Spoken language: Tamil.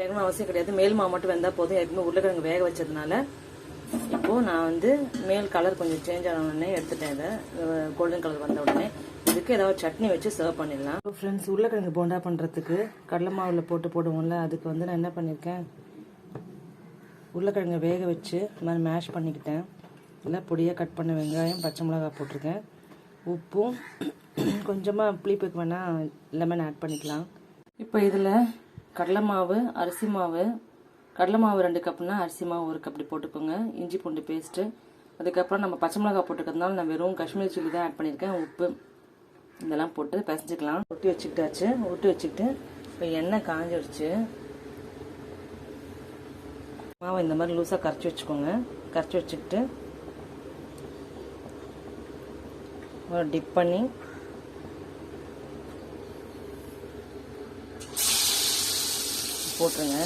வேகணும் அவசியம் கிடையாது. மேல் மாவு மட்டும் வெந்தால் போதும். ஏற்கனவே உருளைக்கிழங்கு வேக வச்சதுனால இப்போது நான் வந்து மேல் கலர் கொஞ்சம் சேஞ்ச் ஆன உடனே எடுத்துட்டேன். இதை கோல்டன் கலர் வந்த உடனே இதுக்கு ஏதாவது சட்னி வச்சு சர்வ் பண்ணிடலாம். இப்போ ஃப்ரெண்ட்ஸ், உருளைக்கிழங்கு போண்டா பண்ணுறதுக்கு கடலை மாவில் போடுவோம்ல, அதுக்கு வந்து நான் என்ன பண்ணியிருக்கேன், உருளைக்கிழங்கு வேக வச்சு இந்த மாதிரி மேஷ் பண்ணிக்கிட்டேன். இல்லை பொடியாக கட் பண்ண வெங்காயம், பச்சை மிளகாய் போட்டிருக்கேன். உப்பும் கொஞ்சமாக புளிப்புக்கு வேணால் லெமன் ஆட் பண்ணிக்கலாம். இப்போ இதில் கடலை மாவு, அரிசி மாவு, கடலை மாவு 2 கப்புனா அரிசி மாவு 1 கப் இப்படி போட்டுக்கோங்க. இஞ்சி பூண்டு பேஸ்ட்டு, அதுக்கப்புறம் நம்ம பச்சை மிளகாய் போட்டுக்கிறதுனால நான் வெறும் காஷ்மீரி சில்லி தான் ஆட் பண்ணியிருக்கேன். உப்பு இதெல்லாம் போட்டு பிசைஞ்சிக்கலாம். ஒட்டி வச்சுக்கிட்டு இப்போ எண்ணெய் காஞ்சிடுச்சு. மாவை இந்த மாதிரி லூஸாக கரைச்சி வச்சுக்கோங்க. கரைச்சி வச்சுக்கிட்டு டிப் பண்ணி போட்டுருங்க.